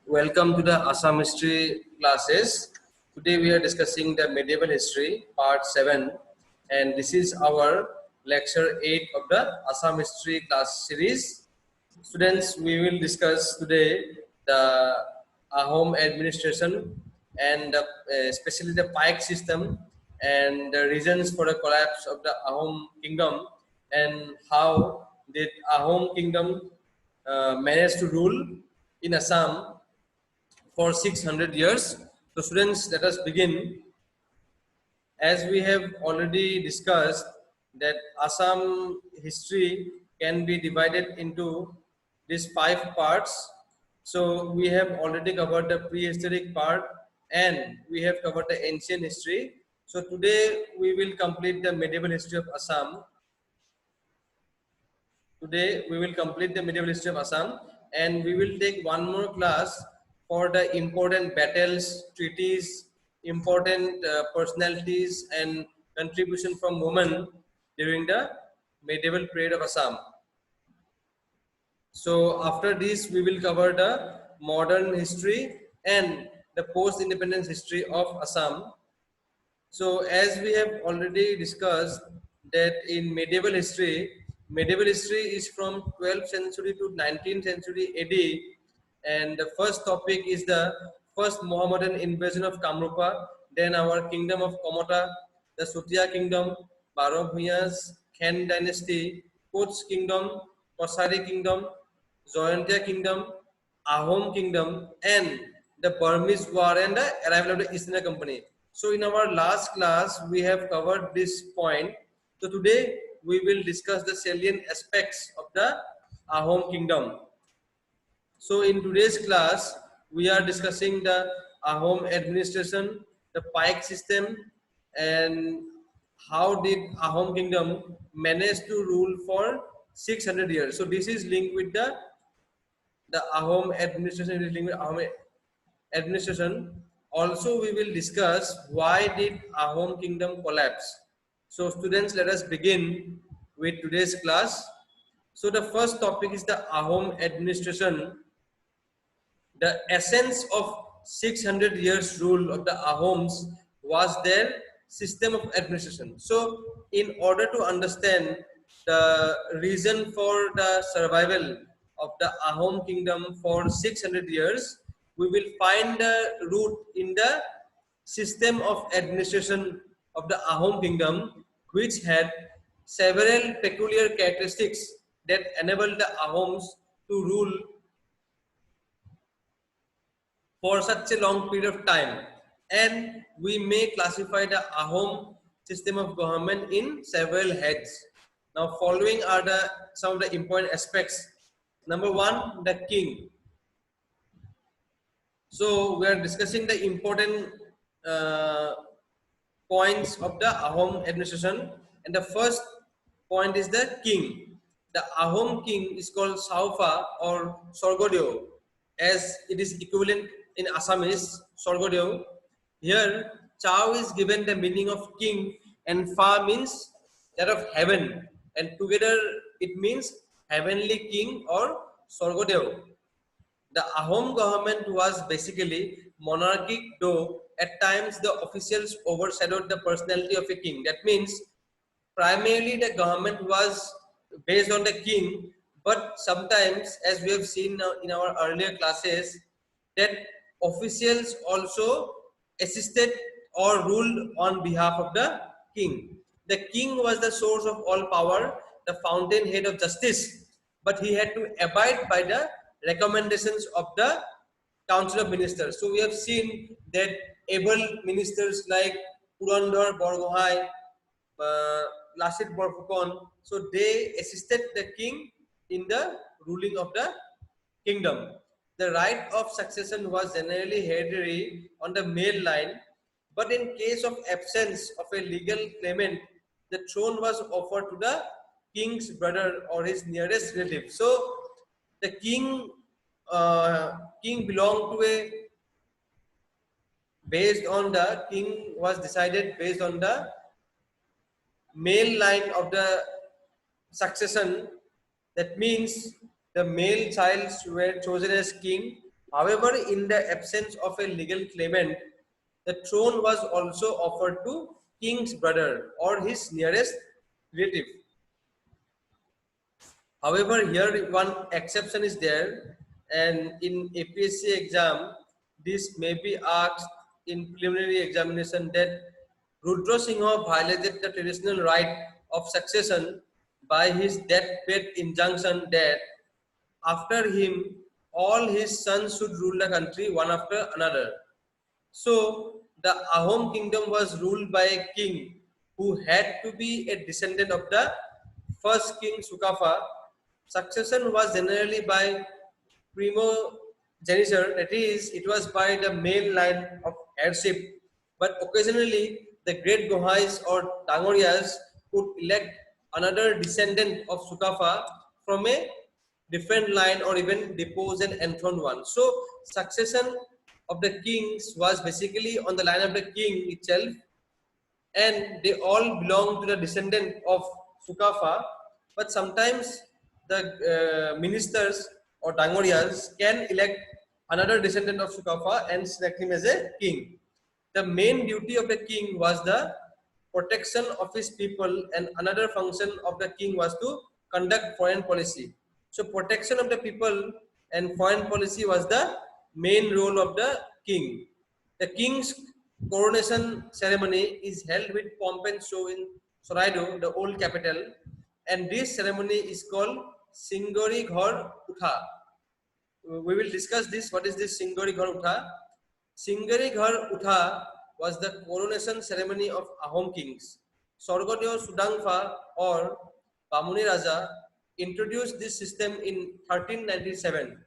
Welcome to the Assam history classes. Today we are discussing the medieval history part 7 and this is our lecture 8 of the Assam history class series. Students, we will discuss today the Ahom administration and especially the Pike system and the reasons for the collapse of the Ahom kingdom and how did Ahom kingdom manage to rule in Assam for 600 years. So students, let us begin. As we have already discussed that Assam history can be divided into these 5 parts. So we have already covered the prehistoric part and we have covered the ancient history. So today we will complete the medieval history of Assam. Today we will complete the medieval history of Assam and we will take one more class for the important battles, treaties, important personalities and contribution from women during the medieval period of Assam. So after this we will cover the modern history and the post-independence history of Assam. So as we have already discussed that in medieval history is from 12th century to 19th century AD and the first topic is the first Mohammedan invasion of Kamrupa, then our kingdom of Komota, the Sutia kingdom, Barovhias, Khen dynasty, Koch kingdom, Kosari kingdom, Zoyantia kingdom, Ahom kingdom and the Burmese war and the arrival of the East India Company. So in our last class, we have covered this point. So today we will discuss the salient aspects of the Ahom kingdom. So in today's class, we are discussing the Ahom administration, the Pike system, and how did Ahom kingdom manage to rule for 600 years. So this is linked with the Ahom administration is linked with Ahom administration. Also, we will discuss why did Ahom kingdom collapse. So students, let us begin with today's class. So the first topic is the Ahom administration. The essence of 600 years rule of the Ahoms was their system of administration. So in order to understand the reason for the survival of the Ahom kingdom for 600 years, we will find the root in the system of administration of the Ahom kingdom, which had several peculiar characteristics that enabled the Ahoms to rule for such a long period of time. And we may classify the Ahom system of government in several heads. Now following are some of the important aspects. Number one, the king. So we are discussing the important points of the Ahom administration, and the first point is the king. The Ahom king is called Saufa or Sorgodeo, as it is equivalent in Assamese Sorgodeo. Here, Chao is given the meaning of king, and Fa means that of heaven, and together it means heavenly king or Sorgodeo. The Ahom government was basically monarchic, though at times the officials overshadowed the personality of a king. That means primarily the government was based on the king, but sometimes, as we have seen in our earlier classes, that officials also assisted or ruled on behalf of the king. The king was the source of all power, the fountainhead of justice, but he had to abide by the recommendations of the Council of Ministers. So we have seen that able ministers like Dunder, Borgohai, Lasit Borfukon, so they assisted the king in the ruling of the kingdom. The right of succession was generally hereditary on the male line, but in case of absence of a legal claimant, the throne was offered to the king's brother or his nearest relative. So the king belonged to a based on the king was decided based on the male line of the succession. That means the male childs were chosen as king However, in the absence of a legal claimant, the throne was also offered to king's brother or his nearest relative. However, here one exception is there, and in APSC exam, this may be asked in preliminary examination that Rudra Singha violated the traditional right of succession by his deathbed injunction that after him all his sons should rule the country one after another. So the Ahom kingdom was ruled by a king who had to be a descendant of the first king Sukafa. Succession was generally by primogeniture, that is, it was by the male line of heirship. But occasionally, the great Gohais or Dangorias could elect another descendant of Sukafa from a different line or even depose and enthrone one. So succession of the kings was basically on the line of the king itself, and they all belong to the descendant of Sukafa. But sometimes the ministers or Dangorias can elect another descendant of Sukafa and select him as a king. The main duty of the king was the protection of his people, and another function of the king was to conduct foreign policy. So protection of the people and foreign policy was the main role of the king. The king's coronation ceremony is held with pomp and show in Soraido, the old capital, and this ceremony is called Singori Ghar Utha. We will discuss this. What is this Singori Ghar Utha? Singori Ghar Utha was the coronation ceremony of Ahom kings. Sorgodeo Sudangfa or Bamuni Raja introduced this system in 1397.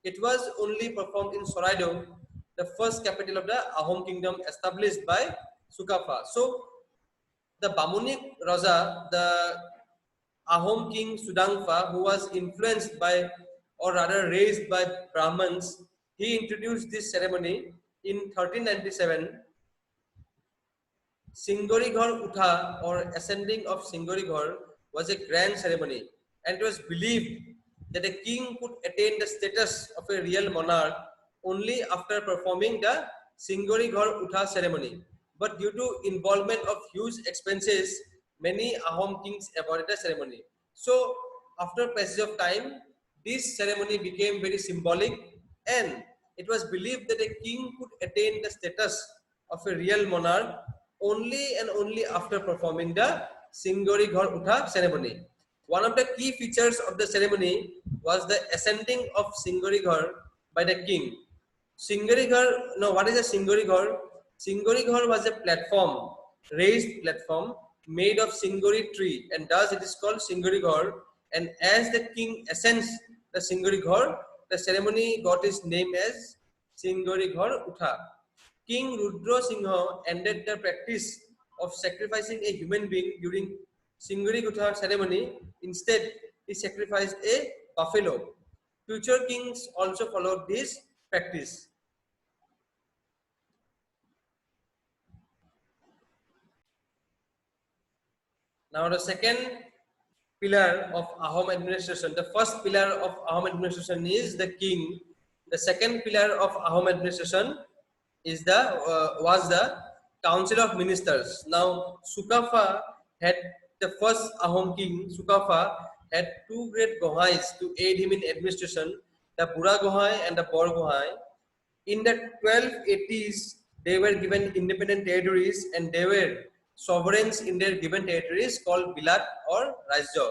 It was only performed in Soraido, the first capital of the Ahom kingdom established by Sukafa. So the Bamuni Raja, the Ahom king Sudangfa, who was influenced by or rather raised by Brahmins, he introduced this ceremony in 1397. Singorighar Utha or ascending of Singorighar was a grand ceremony, and it was believed that a king could attain the status of a real monarch only after performing the Singorighar Utha ceremony. But due to involvement of huge expenses, many Ahom kings avoided the ceremony. So, after passage of time, this ceremony became very symbolic, and it was believed that a king could attain the status of a real monarch only and only after performing the Singori Ghar Utha ceremony. One of the key features of the ceremony was the ascending of Singori Ghar by the king. Singori Ghar, no, what is a Singori Ghar? Singori Ghar was a platform, raised platform made of Singori tree, and thus it is called Singori Ghar. And as the king ascends the Singori Ghar, the ceremony got its name as Singori Ghar Utha. King Rudra Singha ended the practice of sacrificing a human being during Singori Utha ceremony. Instead, he sacrificed a buffalo. Future kings also followed this practice. Now the second pillar of Ahom administration, the first pillar of Ahom administration is the king. The second pillar of Ahom administration is the was the council of ministers. Now Sukafa had the first Ahom king. Sukafa had two great Gohais to aid him in administration, the Bura Gohai and the Bor Gohai. In the 1280s, they were given independent territories and they were sovereigns in their given territories called Bilat or Rajya.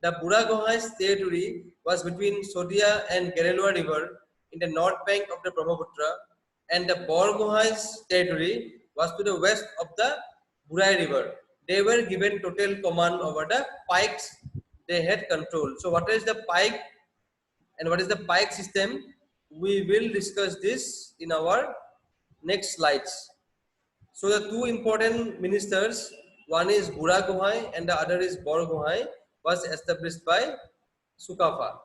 The Bura Gohai's territory was between Sodia and Gerelua River in the north bank of the Brahmaputra, and the Bor Gohai's territory was to the west of the Burai River. They were given total command over the Pikes they had control. So what is the Pike and what is the Pike system? We will discuss this in our next slides. So the two important ministers, one is Bura Gohai and the other is Bor Gohai, was established by Sukafa.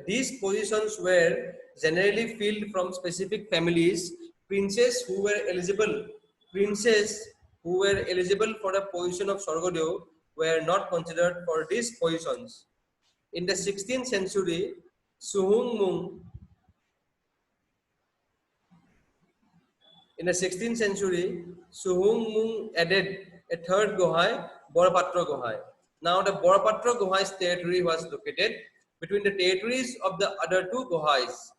These positions were generally filled from specific families. Princes who were eligible for the position of Sorgodeo were not considered for these positions. In the 16th century, Suhung Mung. In the 16th century, Suhung Mung added a third Gohai, Borapatra Gohai. Now the Borapatra Gohai's territory was located between the territories of the other two Gohais.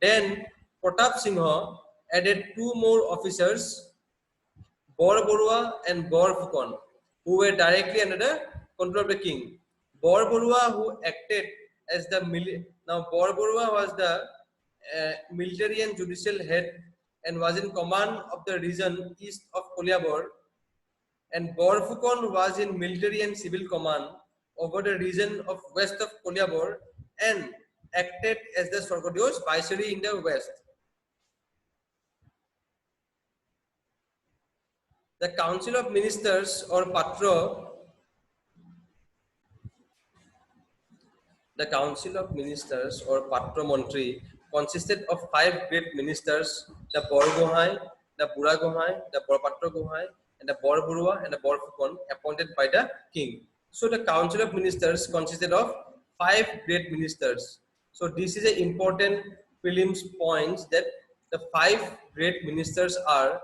Then Pratap Singha added two more officers, Bor Borua and Bor Phukon, who were directly under the control of the king. Bor Borua, who acted as the now Bor Borua was the military and judicial head and was in command of the region east of Koliabor, and Bor Phukon was in military and civil command over the region of west of Koliabor and acted as the Sorgodio's viceroy in the west. The Council of Ministers or Patra, the Council of Ministers or Patra Montri consisted of 5 great ministers, the Bor Gohai, the Bura Gohai, the Bor Patra Gohai, and the Bor Burua and the Bor Phukon appointed by the king. So the Council of Ministers consisted of 5 great ministers. So this is an important prelims points that the 5 great ministers are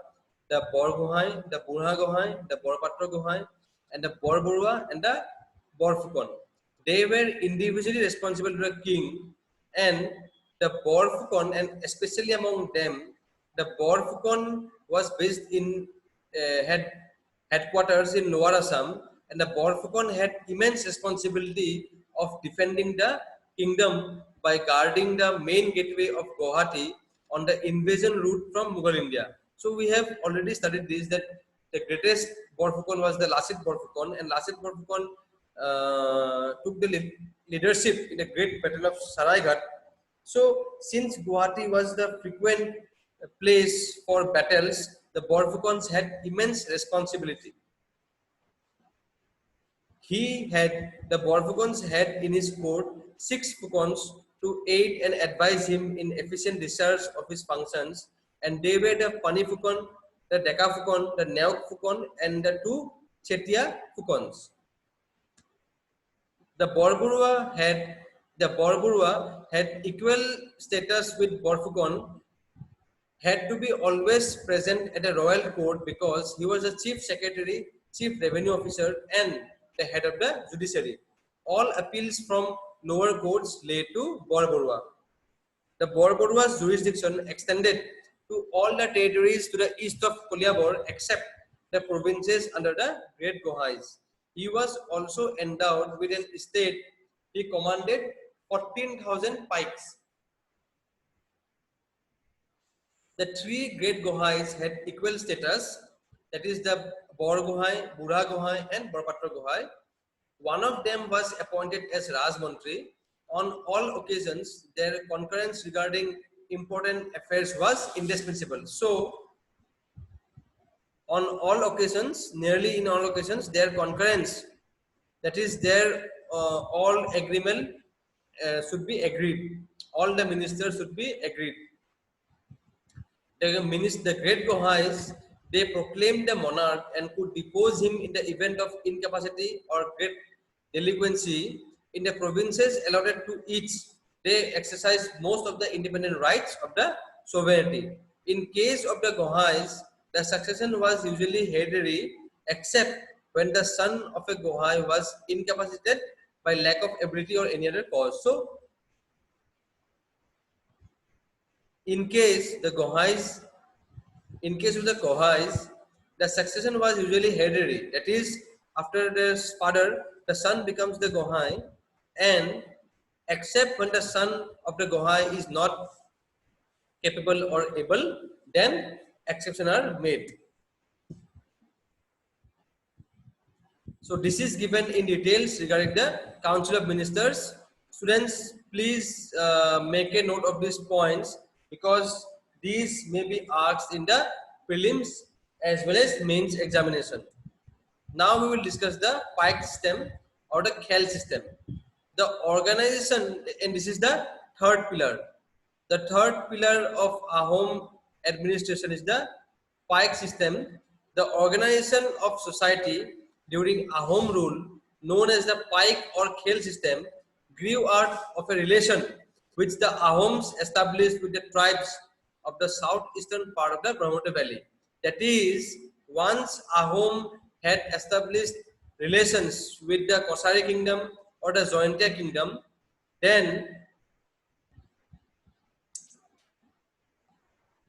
the Bor Gohai, the Burha Gohai, the Bor Patra Gohai, and the Bor Burua and the Bor Phukon. They were individually responsible to the king, and the Bor Phukon, and especially among them, the Bor Phukon was based in headquarters in Lower Assam, and the Bor Phukon had immense responsibility of defending the kingdom by guarding the main gateway of Guwahati on the invasion route from Mughal India. So we have already studied this, that the greatest Bor Phukon was the Lasit Bor Phukon, and Lasit Bor Phukon took the leadership in the great battle of Saraighat. So since Guwahati was the frequent place for battles, the Bor Phukons had immense responsibility. The Bor Phukons had in his court 6 Phukons to aid and advise him in efficient discharge of his functions, and they were the Pani Phukon, the Deka Phukon, the Neok Phukon, and the 2 Chetia Phukons. The Bor Burua had equal status with Bor Phukon, had to be always present at a royal court because he was the chief secretary, chief revenue officer, and the head of the judiciary. All appeals from lower courts lay to Bor Burua. The Bor Burua's jurisdiction extended to all the territories to the east of Koliabor except the provinces under the Great Gohais. He was also endowed with an estate. He commanded 14,000 pikes. The 3 great Gohais had equal status, that is the Bor Gohai, Bura Gohai, and Borpatra Gohai. One of them was appointed as Rajmantri. On all occasions, their concurrence regarding important affairs was indispensable. So, on all occasions, nearly in all occasions, their concurrence, that is their all agreement should be agreed. All the ministers should be agreed. The great Gohais, they proclaimed the monarch and could depose him in the event of incapacity or great delinquency. In the provinces allotted to each, they exercised most of the independent rights of the sovereignty. In case of the Gohais, the succession was usually hereditary, except when the son of a Gohai was incapacitated by lack of ability or any other cause. So, in case of the Gohais, the succession was usually hereditary. That is, after the father, the son becomes the Gohai, and except when the son of the Gohai is not capable or able, then exceptions are made. So this is given in details regarding the Council of Ministers. Students, please make a note of these points because these may be asked in the prelims as well as mains examination. Now we will discuss the Pike system or the Khel system. The organization, and this is the third pillar. The third pillar of Ahom administration is the Pike system. The organization of society during Ahom rule, known as the Pike or Khel system, grew out of a relation which the Ahoms established with the tribes of the southeastern part of the Brahmaputra Valley. That is, once Ahom had established relations with the Kosari kingdom or the Zoyantia kingdom, then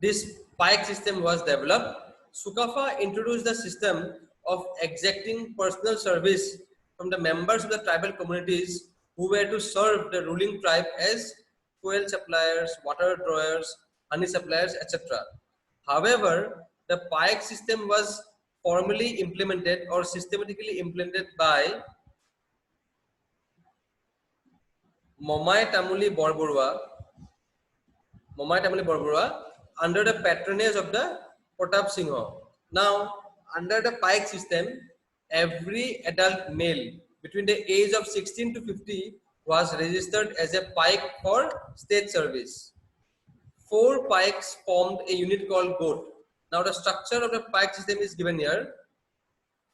this Pike system was developed. Sukafa introduced the system of exacting personal service from the members of the tribal communities who were to serve the ruling tribe as fuel suppliers, water drawers, honey suppliers, etc. However, the Pike system was formally implemented or systematically implemented by Momai Tamuli Borburua under the patronage of the Pratap Singha. Now, under the Pike system, every adult male between the age of 16 to 50 was registered as a Pike for state service. 4 Pikes formed a unit called GOAT. Now, the structure of the Pike system is given here.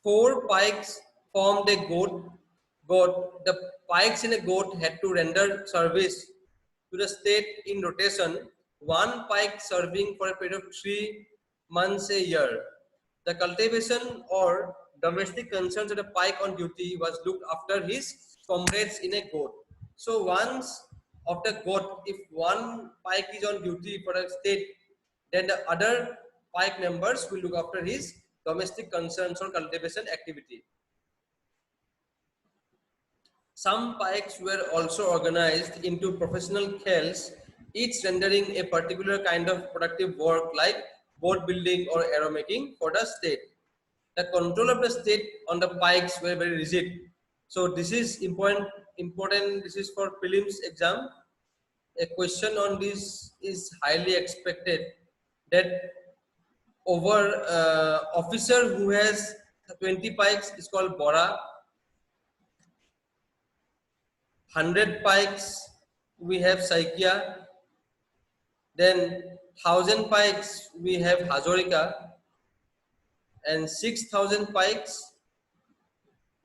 4 Pikes formed a goat. The Pikes in a goat had to render service to the state in rotation, 1 Pike serving for a period of 3 months a year. The cultivation or domestic concerns of the Pike on duty was looked after his comrades in a goat. So once of the goat, if 1 Pike is on duty for a state, then the other Pike members will look after his domestic concerns or cultivation activity. Some Pikes were also organized into professional khels, each rendering a particular kind of productive work like boat building or arrow making for the state. The control of the state on the Pikes were very rigid. So this is important. This is for prelims exam. A question on this is highly expected, that over officer who has 20 Pikes is called Bora. 100 Pikes we have Saikia, then 1000 Pikes we have Hazorika, and 6000 Pikes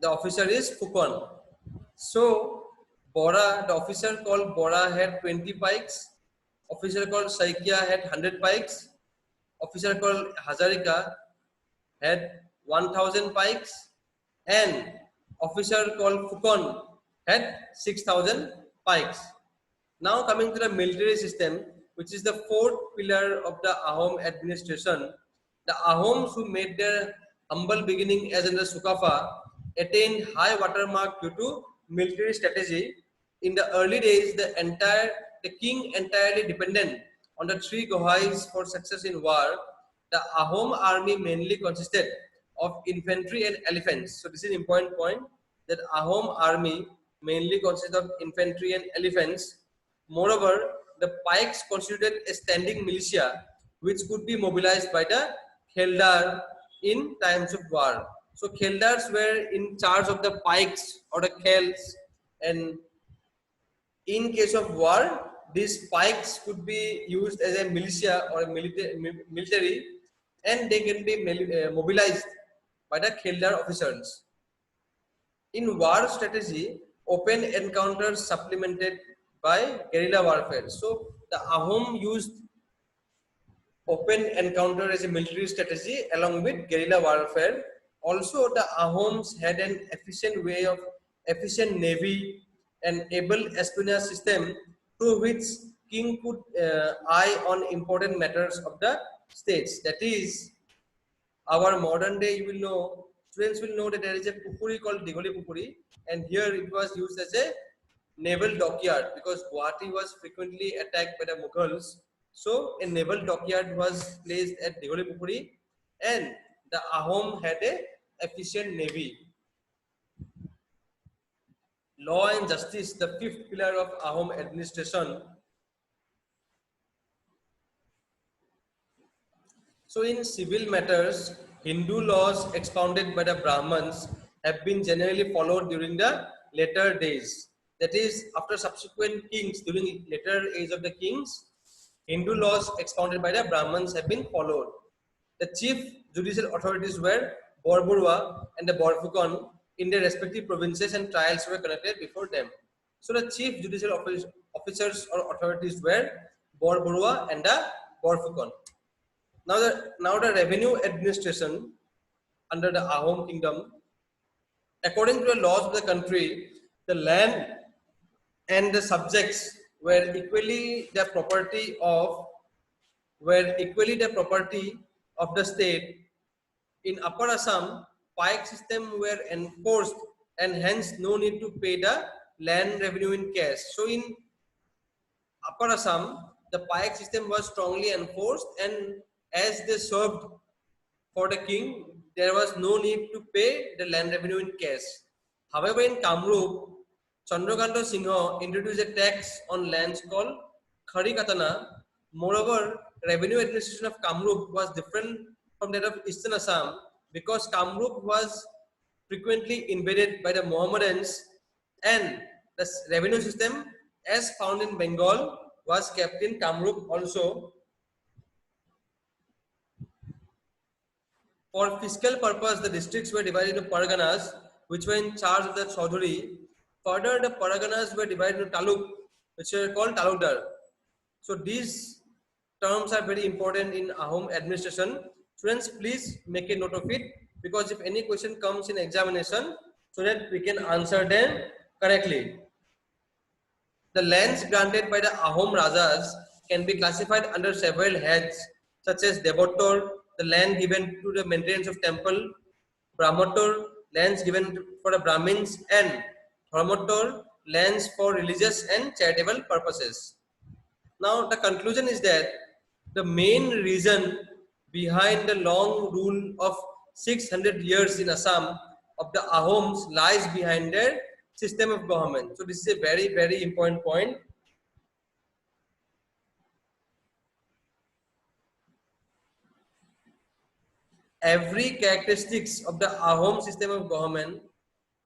the officer is Fukon. So Bora, the officer called Bora had 20 Pikes, officer called Saikia had 100 Pikes, officer called Hazarika had 1000 Pikes, and officer called Fukon had 6000 Pikes. Now coming to the military system, which is the 4th pillar of the Ahom administration. The Ahoms who made their humble beginning as in the Sukafa attained high watermark due to military strategy. In the early days, the king entirely dependent on the 3 Gohais for success in war. The Ahom army mainly consisted of infantry and elephants. So this is an important point, that Ahom army mainly consisted of infantry and elephants. Moreover, the Pikes constituted a standing militia which could be mobilized by the Kheldar in times of war. So Kheldars were in charge of the Pikes or the Khels, and in case of war, these Pikes could be used as a militia or a military, and they can be mobilized by the Kheldar officers. In war strategy, open encounters supplemented by guerrilla warfare. So the Ahom used open encounter as a military strategy along with guerrilla warfare. Also, the Ahoms had an efficient navy and able espionage system through which king could eye on important matters of the states. That is, our modern day, you will know, students will know that there is a pukuri called Digoli Pukuri, and here it was used as a naval dockyard because Guwahati was frequently attacked by the Mughals. So a naval dockyard was placed at Digoli Pukuri, and the Ahom had a efficient navy. Law and justice, the 5th pillar of Ahom administration. So in civil matters, Hindu laws expounded by the Brahmins have been generally followed during the later days. That is, after subsequent kings, during later age of the kings, Hindu laws expounded by the Brahmins have been followed. The chief judicial authorities were Borburua and the Borfukon in their respective provinces, and trials were conducted before them. So the chief judicial officers or authorities were Bor Borua and the Borfukon. Now the revenue administration under the Ahom kingdom, according to the laws of the country, the land and the subjects were equally the property of the state. In Upper Assam, Pike system were enforced and hence no need to pay the land revenue in cash. So in Upper Assam, the Pike system was strongly enforced, and as they served for the king, there was no need to pay the land revenue in cash. However, in Kamrup, Chandrakanta Singha introduced a tax on lands called Khari Katana. Moreover, revenue administration of Kamrup was different from that of Eastern Assam because Kamrup was frequently invaded by the Mohammedans, and the revenue system as found in Bengal was kept in Kamrup also. For fiscal purpose, the districts were divided into parganas, which were in charge of the Chaudhuri. Further, the parganas were divided into taluk, which were called talukdar. So these terms are very important in Ahom administration. Students, please make a note of it, because if any question comes in examination, so that we can answer them correctly. The lands granted by the Ahom Rajas can be classified under several heads, such as Devotor, the land given to the maintenance of temple; Brahmotor, lands given for the Brahmins; and Dharmotor, lands for religious and charitable purposes. Now, the conclusion is that the main reason behind the long rule of 600 years in Assam of the Ahoms lies behind their system of government. So, this is a very, very important point. Every characteristics of the Ahom system of government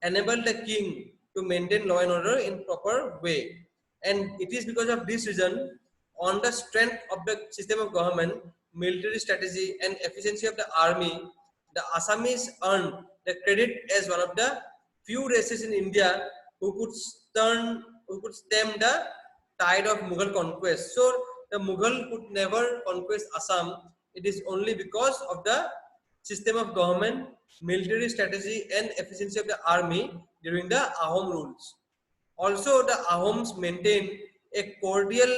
enable the king to maintain law and order in proper way. And it is because of this reason, on the strength of the system of government, military strategy and efficiency of the army, the Assamese earned the credit as one of the few races in India who could stem the tide of Mughal conquest. So the Mughal could never conquest Assam. It is only because of the system of government, military strategy and efficiency of the army during the Ahom rules. Also, the Ahoms maintained a cordial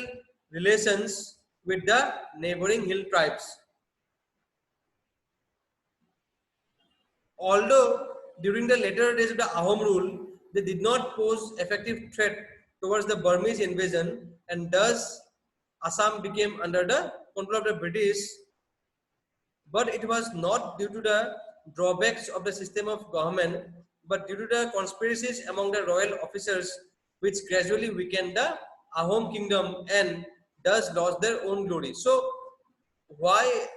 relations with the neighboring hill tribes. Although during the later days of the Ahom rule, they did not pose effective threat towards the Burmese invasion, and thus Assam became under the control of the British. But it was not due to the drawbacks of the system of government, but due to the conspiracies among the royal officers, which gradually weakened the Ahom kingdom and thus lost their own glory. So, why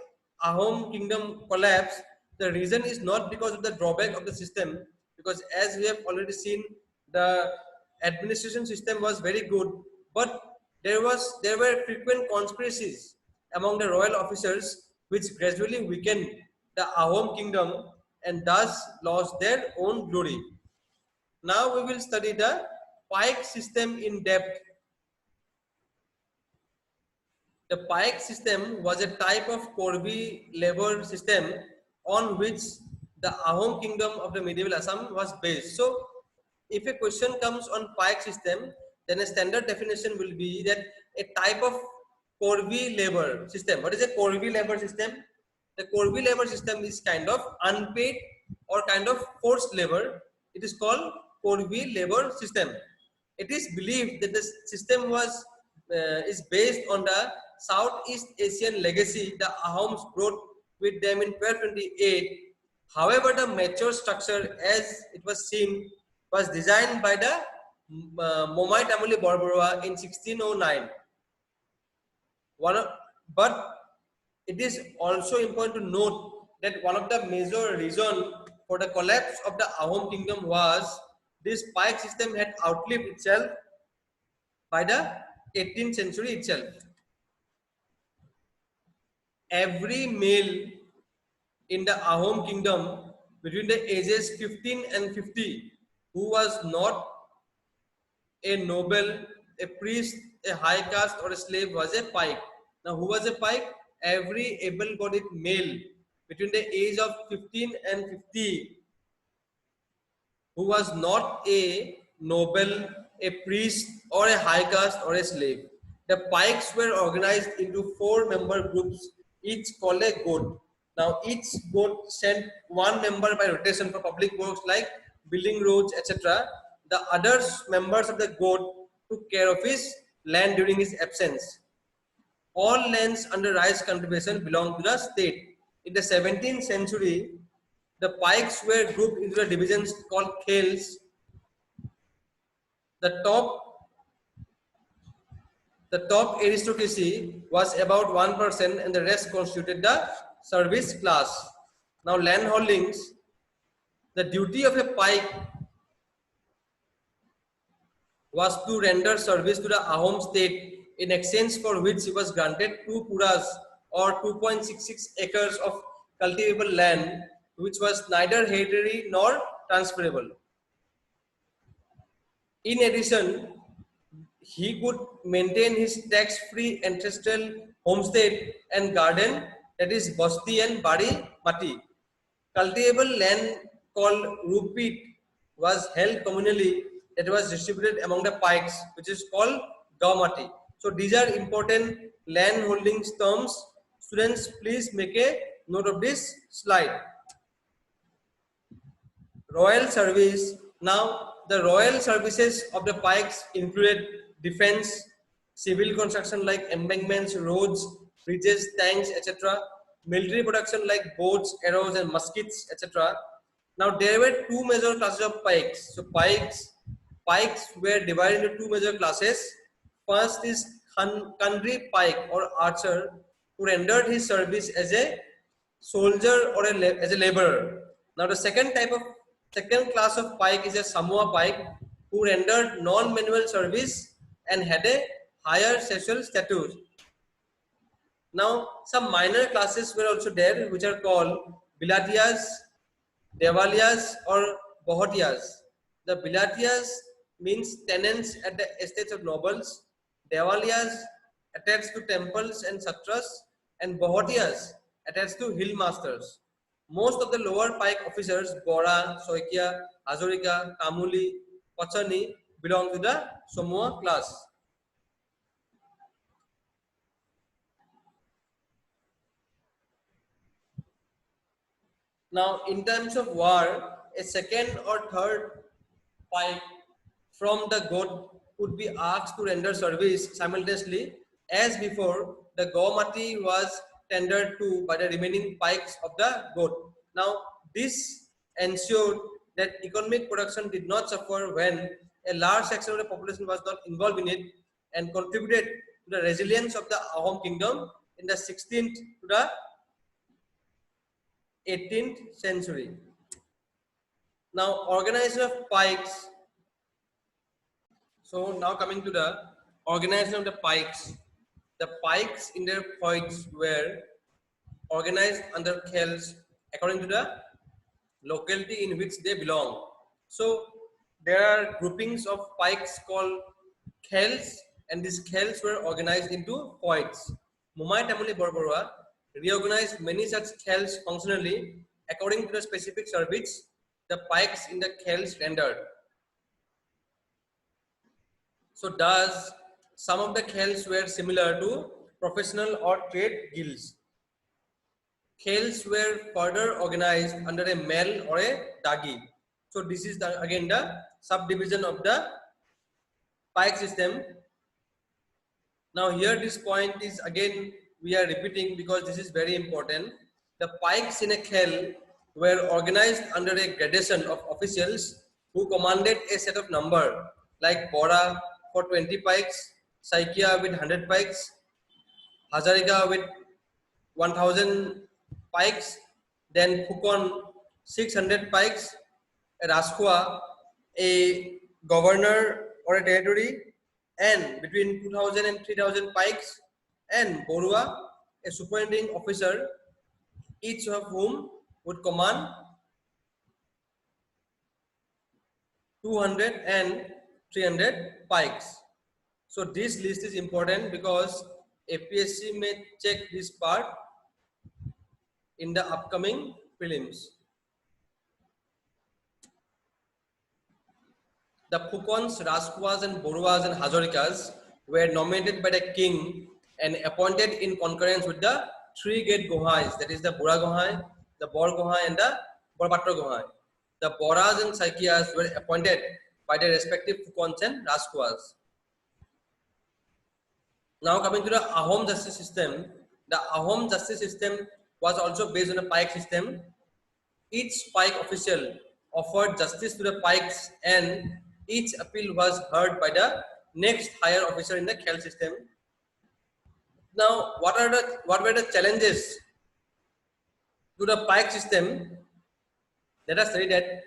Ahom kingdom collapsed? The reason is not because of the drawback of the system, because as we have already seen, the administration system was very good, but there were frequent conspiracies among the royal officers which gradually weakened the Ahom kingdom and thus lost their own glory. Now we will study the Pike system in depth. The Pike system was a type of Corby labor system on which the Ahom kingdom of the medieval Assam was based. So, if a question comes on Pike system, then a standard definition will be that a type of Corby labor system. What is a Corby labor system? The Corby labor system is kind of unpaid or kind of forced labor. It is called Corby labor system. It is believed that the system is based on the Southeast Asian legacy the Ahoms brought with them in 1228. However, the mature structure as it was seen was designed by the Momai Tamuli Borborua in 1609. But it is also important to note that one of the major reasons for the collapse of the Ahom kingdom was this Pike system had outlived itself by the 18th century itself. Every male in the Ahom kingdom between the ages 15 and 50 who was not a noble a priest, a high caste, or a slave was a pike. Now, who was a pike? Every able-bodied male between the age of 15 and 50 who was not a noble, a priest, or a high caste or a slave. The pikes were organized into 4-member groups, each called a goat. Now, each goat sent one member by rotation for public works like building roads, etc. The other members of the goat took care of his land during his absence. All lands under rice cultivation belonged to the state. In the 17th century, the pikes were grouped into the divisions called khels. The top the top aristocracy was about 1% and the rest constituted the service class. Now land holdings, the duty of a pike was to render service to the Ahom state, in exchange for which he was granted 2 puras or 2.66 acres of cultivable land, which was neither hereditary nor transferable. In addition, he could maintain his tax-free ancestral homestead and garden, that is basti and bari mati. Cultivable land called rupit was held communally, that was distributed among the pikes, which is called gaumati. So these are important land holdings terms. Students, please make a note of this slide. Royal service. Now, the royal services of the pikes included defense, civil construction like embankments, roads, bridges, tanks, etc. Military production like boats, arrows, and muskets, etc. Now, there were 2 major classes of pikes. So, pikes were divided into 2 major classes. First is Khandri pike or archer, who rendered his service as a soldier or as a laborer. Now, the second class of pike is a Samoa pike, who rendered non-manual service and had a higher social status. Now, some minor classes were also there, which are called Bilatiyas, Devaliyas, or Bohotiyas. The Bilatiyas means tenants at the estates of nobles, Devaliyas attached to temples and satras, and Bohotiyas attached to hill masters. Most of the lower pike officers, Bora, Soikia, Hazarika, Kamuli, Pachani, belong to the Samoa class. Now, in terms of war, a second or third pike from the goat could be asked to render service simultaneously. As before, the Gaumati was tendered to by the remaining pikes of the goat. Now, this ensured that economic production did not suffer when a large section of the population was not involved in it, and contributed to the resilience of the Ahom kingdom in the 16th to the 18th century. Now, organization of pikes. So now coming to the organization of the pikes. The pikes in their points were organized under khels according to the locality in which they belong. So there are groupings of pikes called khels, and these khels were organized into points. Mumai Tamuli Borborua reorganized many such khels functionally according to the specific service the pikes in the khels rendered. So thus, some of the khels were similar to professional or trade guilds. Khels were further organized under a mel or a dagi. So this is again the subdivision of the pike system. Now here this point is again we are repeating because this is very important. The pikes in a khel were organized under a gradation of officials who commanded a set of number, like Bora for 20 pikes, Saikia with 100 pikes, Hazarika with 1000 pikes, then Pukon 600 pikes, Raskwa a governor or a territory, and between 2000 and 3000 pikes, and Borua a superintending officer, each of whom would command 200 and 300 pikes. So this list is important because APSC may check this part in the upcoming prelims. The Phukons, Rajpuas and Boruas and Hazarikas were nominated by the king and appointed in concurrence with the three great Gohais, that is the Bora Gohai, the Bor Gohai and the Borpatra Gohai. The Boras and Saikias were appointed by the respective Phukons and Rajpuas. Now coming to the Ahom justice system, the Ahom justice system was also based on a Pike system. Each Pike official offered justice to the Pikes and each appeal was heard by the next higher officer in the Khel system. Now, what were the challenges to the Pike system? Let us study that.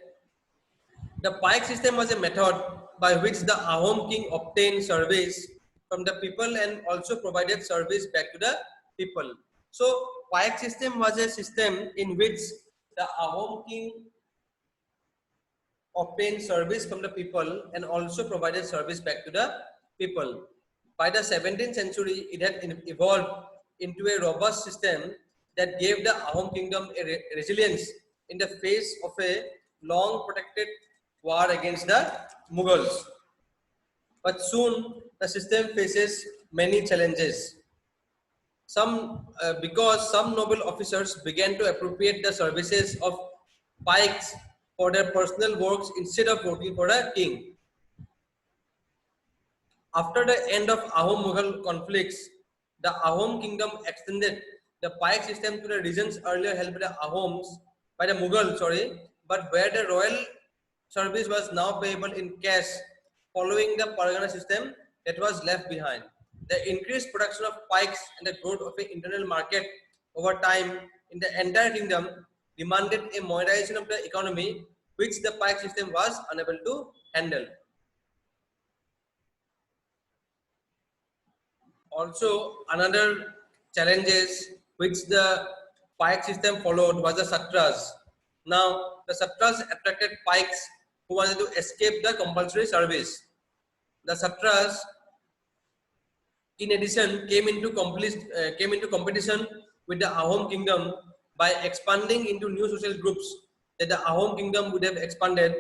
The Pike system was a method by which the Ahom king obtained service from the people and also provided service back to the people. So, Pike system was a system in which the Ahom king obtained service from the people and also provided service back to the people. By the 17th century, it had evolved into a robust system that gave the Ahom kingdom a resilience in the face of a long protected war against the Mughals. But soon the system faces many challenges. Because some noble officers began to appropriate the services of Pikes for their personal works instead of working for a king. After the end of Ahom Mughal conflicts, the Ahom kingdom extended the Pike system to the regions earlier held by the Mughal, but where the royal service was now payable in cash following the Pargana system that was left behind. The increased production of pikes and the growth of an internal market over time in the entire kingdom demanded a modernization of the economy which the pike system was unable to handle. Also, another challenges which the pike system followed was the satras. Now, the satras attracted pikes who wanted to escape the compulsory service. The satras, in addition, came into competition with the Ahom kingdom by expanding into new social groups that the Ahom kingdom would have expanded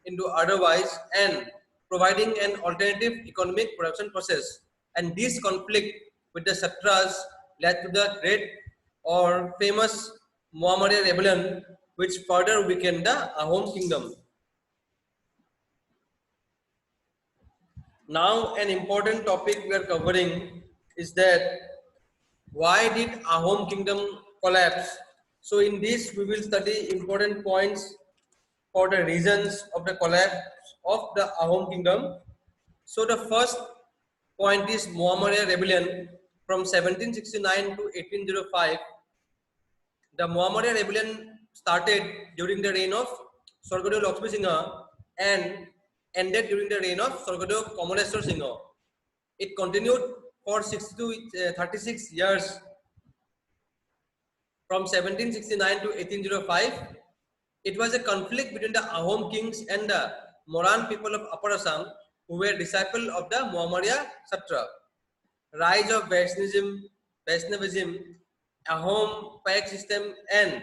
into otherwise and providing an alternative economic production process. And this conflict with the Satras led to the great or famous Muhammadan rebellion, which further weakened the Ahom kingdom. Now, an important topic we are covering is that why did Ahom kingdom collapse? So, in this, we will study important points for the reasons of the collapse of the Ahom kingdom. So, the first point is Muhammadan rebellion from 1769 to 1805. The Muhammadan rebellion started during the reign of Swargadeo Lakshmi Singha and ended during the reign of Swargadeo Kamaleshwar Singha. It continued for 60 to 36 years from 1769 to 1805. It was a conflict between the Ahom kings and the Moran people of Upper Assam who were disciples of the Muhammadiyya Satra. Rise of Vaishnavism, Ahom Pike system and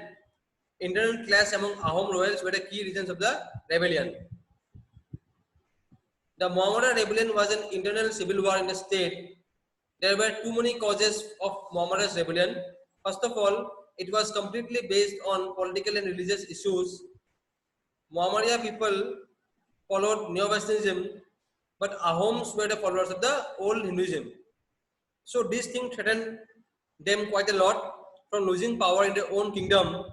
internal clash among Ahom royals were the key reasons of the rebellion. The Muhammadan rebellion was an internal civil war in the state. There were too many causes of Muhammadan's rebellion. First of all, it was completely based on political and religious issues. Muhammadiyya people followed Neo-Vaishnavism, but Ahoms were the followers of the old Hinduism. So this thing threatened them quite a lot from losing power in their own kingdom.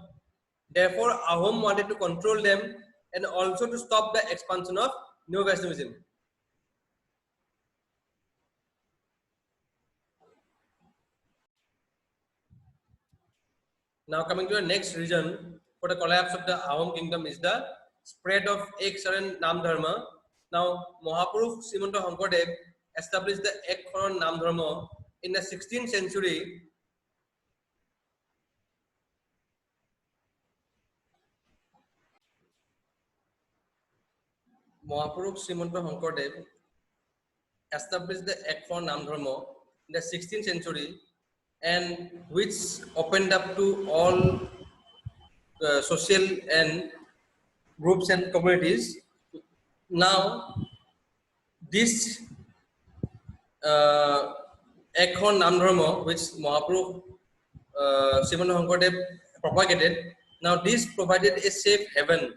Therefore, Ahom wanted to control them and also to stop the expansion of Neo-Vaishnavism. Now coming to the next reason for the collapse of the Ahom kingdom is the spread of Ek Saran Nam Dharma. Now Mahaprabhu Srimanta Hankodev established the Ek Saran Nam Dharma in the 16th century. Mahaprabhu Srimanta Hankodev established the Act for Nam Dharma in the 16th century, and which opened up to all social and groups and communities. Now, this Act Nam Dharma, which Mahaprabhu Srimad Shankardev propagated, now this provided a safe haven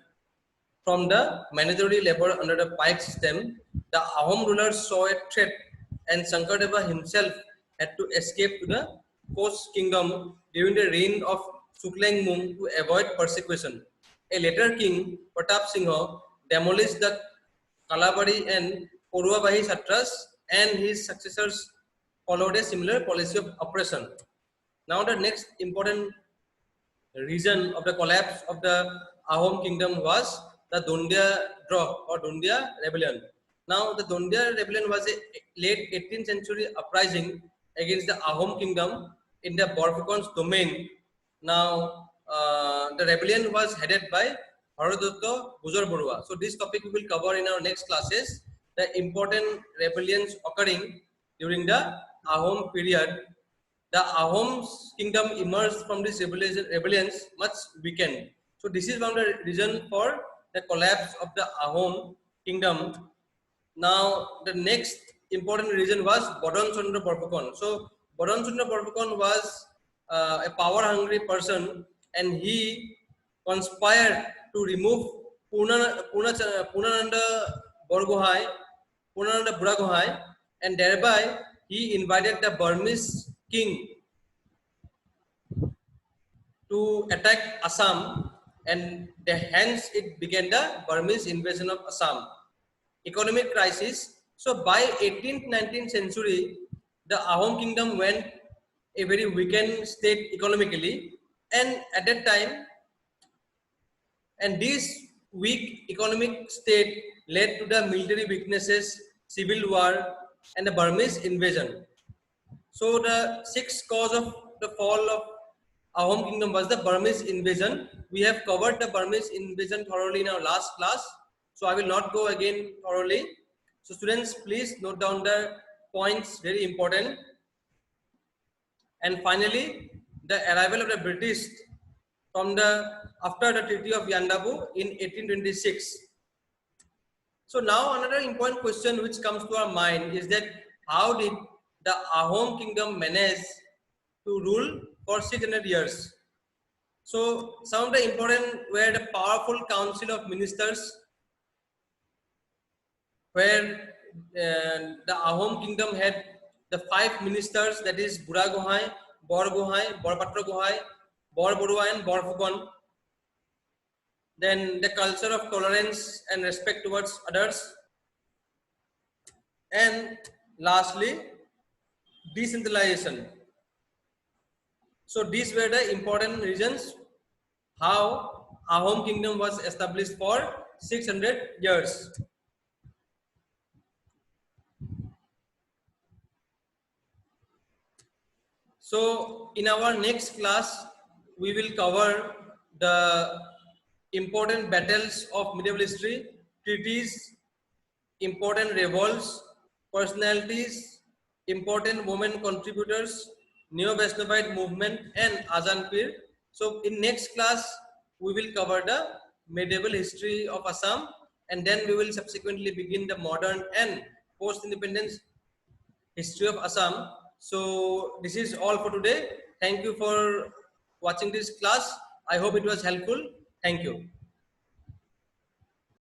from the mandatory labor under the Pike System. The Ahom rulers saw a threat, and Shankardev himself had to escape to the coast kingdom during the reign of Suklangmung to avoid persecution. A later king, Pratap Singha, demolished the Kalabari and Poruabahi Satras, and his successors followed a similar policy of oppression. Now the next important reason of the collapse of the Ahom kingdom was the Dundia draw or Dundia rebellion. Now the Dundia rebellion was a late 18th century uprising against the Ahom kingdom in the Borfukon's domain. Now the rebellion was headed by Harodotto Bujor Borua. So this topic we will cover in our next classes, the important rebellions occurring during the Ahom period. The Ahom kingdom emerged from these rebellions much weakened. So this is one of the reason for the collapse of the Ahom kingdom. Now the next important reason was Bodon Chandra Borphukon. So Bodon Chandra Borphukon was a power-hungry person, and he conspired to remove Punananda Borgohai, Punananda Buragohai, and thereby he invited the Burmese king to attack Assam, and hence it began the Burmese invasion of Assam. Economic crisis. So by 18th, 19th century, the Ahom kingdom went a very weakened state economically, and at that time, and this weak economic state led to the military weaknesses, civil war, and the Burmese invasion. So the sixth cause of the fall of Ahom kingdom was the Burmese invasion. We have covered the Burmese invasion thoroughly in our last class, so I will not go again thoroughly. So students, please note down the points, very important. And finally, the arrival of the British from after the Treaty of Yandabu in 1826. So now another important question which comes to our mind is that how did the Ahom kingdom manage to rule for 600 years? So some of the important were the powerful council of ministers, where the Ahom kingdom had the 5 ministers, that is Bura Gohai, Bor Gohai, Bor Patra Gohai, Bor Borua, and Bor Phukon. Then the culture of tolerance and respect towards others, and lastly decentralization. So these were the important reasons how Ahom kingdom was established for 600 years. So in our next class, we will cover the important battles of medieval history, treaties, important revolts, personalities, important women contributors, Neo-Vaishnavite movement, and Azan Pir. So in next class, we will cover the medieval history of Assam, and then we will subsequently begin the modern and post-independence history of Assam. So this is all for today. Thank you for watching this class. I hope it was helpful. Thank you.